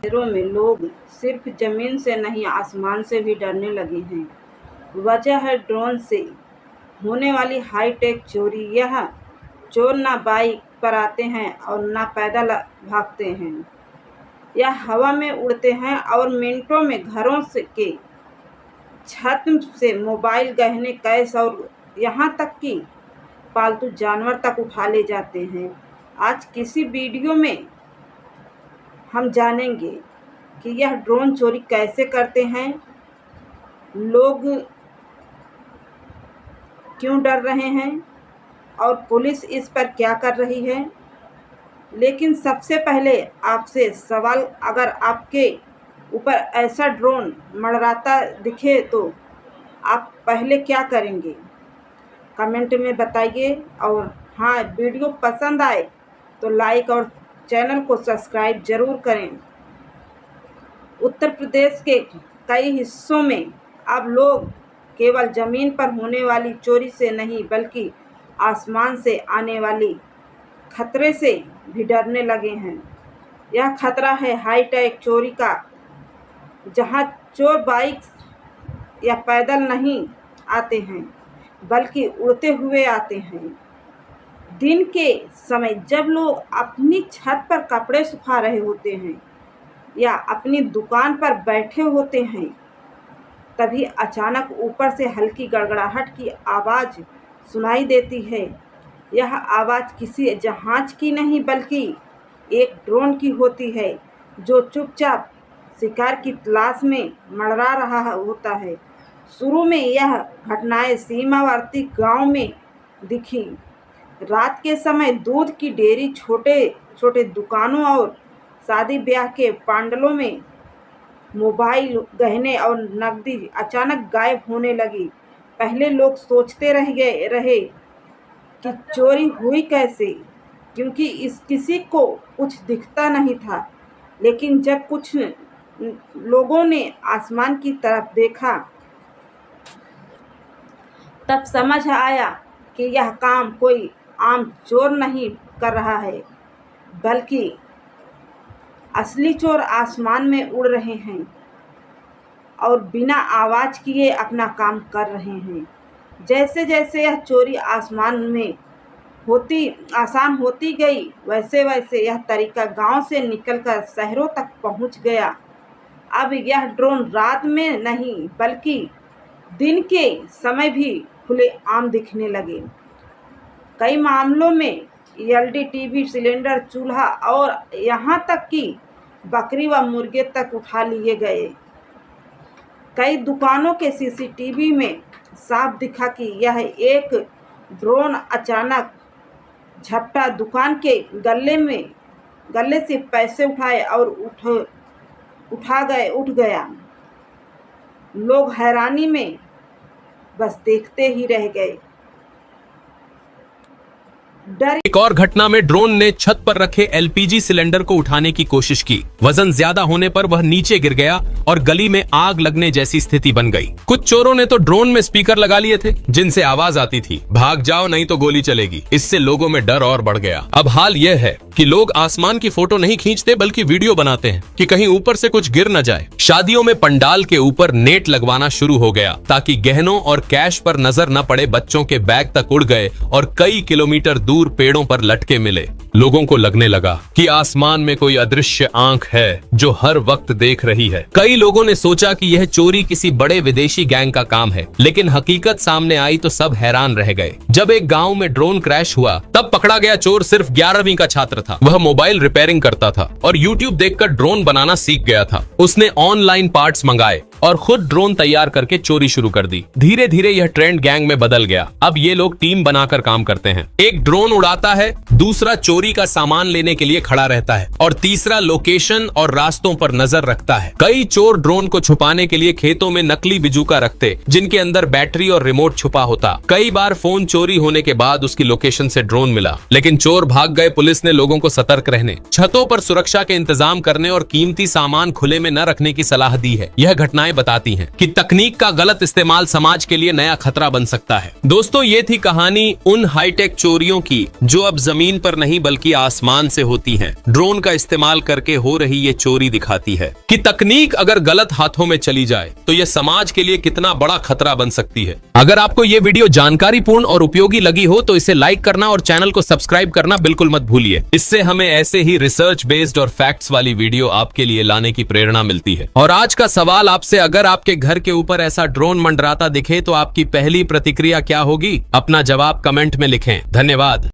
शहरों में लोग सिर्फ जमीन से नहीं आसमान से भी डरने लगे हैं। वजह है ड्रोन से होने वाली हाईटेक चोरी। यह चोर ना बाइक पर आते हैं और ना पैदल भागते हैं। यह हवा में उड़ते हैं और मिनटों में घरों के छत से मोबाइल, गहने, कैश और यहाँ तक कि पालतू जानवर तक उठा ले जाते हैं। आज किसी वीडियो में हम जानेंगे कि यह ड्रोन चोरी कैसे करते हैं, लोग क्यों डर रहे हैं और पुलिस इस पर क्या कर रही है। लेकिन सबसे पहले आपसे सवाल, अगर आपके ऊपर ऐसा ड्रोन मंडराता दिखे तो आप पहले क्या करेंगे? कमेंट में बताइए। और हाँ, वीडियो पसंद आए तो लाइक और चैनल को सब्सक्राइब जरूर करें। उत्तर प्रदेश के कई हिस्सों में अब लोग केवल ज़मीन पर होने वाली चोरी से नहीं बल्कि आसमान से आने वाली खतरे से भी डरने लगे हैं। यह खतरा है हाईटेक चोरी का, जहां चोर बाइक या पैदल नहीं आते हैं बल्कि उड़ते हुए आते हैं। दिन के समय जब लोग अपनी छत पर कपड़े सुखा रहे होते हैं या अपनी दुकान पर बैठे होते हैं, तभी अचानक ऊपर से हल्की गड़गड़ाहट की आवाज़ सुनाई देती है। यह आवाज़ किसी जहाज की नहीं बल्कि एक ड्रोन की होती है, जो चुपचाप शिकार की तलाश में मंडरा रहा होता है। शुरू में यह घटनाएं सीमावर्ती गांव में दिखी। रात के समय दूध की डेयरी, छोटे छोटे दुकानों और शादी ब्याह के पंडालों में मोबाइल, गहने और नकदी अचानक गायब होने लगी। पहले लोग सोचते रहे कि चोरी हुई कैसे, क्योंकि किसी को कुछ दिखता नहीं था। लेकिन जब कुछ लोगों ने आसमान की तरफ देखा, तब समझ आया कि यह काम कोई आम चोर नहीं कर रहा है, बल्कि असली चोर आसमान में उड़ रहे हैं और बिना आवाज़ किए अपना काम कर रहे हैं। जैसे जैसे यह चोरी आसमान में आसान होती गई, वैसे वैसे यह तरीका गांव से निकलकर शहरों तक पहुंच गया। अब यह ड्रोन रात में नहीं बल्कि दिन के समय भी खुले आम दिखने लगे। कई मामलों में एलईडी टीवी, सिलेंडर, चूल्हा और यहाँ तक कि बकरी व मुर्गे तक उठा लिए गए। कई दुकानों के सीसीटीवी में साफ दिखा कि यह एक ड्रोन अचानक झपटा दुकान के गले से पैसे उठाए और उठ गया। लोग हैरानी में बस देखते ही रह गए। एक और घटना में ड्रोन ने छत पर रखे एलपीजी सिलेंडर को उठाने की कोशिश की। वजन ज्यादा होने पर वह नीचे गिर गया और गली में आग लगने जैसी स्थिति बन गई। कुछ चोरों ने तो ड्रोन में स्पीकर लगा लिए थे, जिनसे आवाज आती थी, भाग जाओ नहीं तो गोली चलेगी। इससे लोगों में डर और बढ़ गया। अब हाल यह है कि लोग आसमान की फोटो नहीं खींचते बल्कि वीडियो बनाते हैं कि कहीं ऊपर से कुछ गिर न जाए। शादियों में पंडाल के ऊपर नेट लगवाना शुरू हो गया ताकि गहनों और कैश पर नजर न पड़े। बच्चों के बैग तक उड़ गए और कई किलोमीटर दूर पेड़ों पर लटके मिले। लोगों को लगने लगा कि आसमान में कोई अदृश्य आंख है जो हर वक्त देख रही है। कई लोगों ने सोचा कि यह चोरी किसी बड़े विदेशी गैंग का काम है, लेकिन हकीकत सामने आई तो सब हैरान रह गए। जब एक गांव में ड्रोन क्रैश हुआ तब पकड़ा गया चोर सिर्फ 11वीं का छात्र था। वह मोबाइल रिपेयरिंग करता था और यूट्यूब देखकर ड्रोन बनाना सीख गया था। उसने ऑनलाइन पार्ट्स मंगाए और खुद ड्रोन तैयार करके चोरी शुरू कर दी। धीरे धीरे यह ट्रेंड गैंग में बदल गया। अब ये लोग टीम बनाकर काम करते हैं। एक ड्रोन उड़ाता है, दूसरा चोरी का सामान लेने के लिए खड़ा रहता है और तीसरा लोकेशन और रास्तों पर नजर रखता है। कई चोर ड्रोन को छुपाने के लिए खेतों में नकली बिजूका रखते, जिनके अंदर बैटरी और रिमोट छुपा होता। कई बार फोन चोरी होने के बाद उसकी लोकेशन से ड्रोन मिला, लेकिन चोर भाग गए। पुलिस ने लोगों को सतर्क रहने, छतों पर सुरक्षा के इंतजाम करने और कीमती सामान खुले में न रखने की सलाह दी है। यह घटनाएं घटनाएं बताती हैं कि तकनीक का गलत इस्तेमाल समाज के लिए नया खतरा बन सकता है। दोस्तों, ये थी कहानी उन हाईटेक चोरियों की जो अब जमीन पर नहीं बल्कि आसमान से होती हैं। ड्रोन का इस्तेमाल करके हो रही ये चोरी दिखाती है कि तकनीक अगर गलत हाथों में चली जाए तो ये समाज के लिए कितना बड़ा खतरा बन सकती है। अगर आपको ये वीडियो जानकारीपूर्ण और उपयोगी लगी हो तो इसे लाइक करना और चैनल को सब्सक्राइब करना बिल्कुल मत भूलिए। इससे हमें ऐसे ही रिसर्च बेस्ड और फैक्ट्स वाली वीडियो आपके लिए लाने की प्रेरणा मिलती है। और आज का सवाल आपसे, अगर आपके घर के ऊपर ऐसा ड्रोन मंडराता दिखे तो आपकी पहली प्रतिक्रिया क्या होगी? अपना जवाब कमेंट में लिखें। धन्यवाद।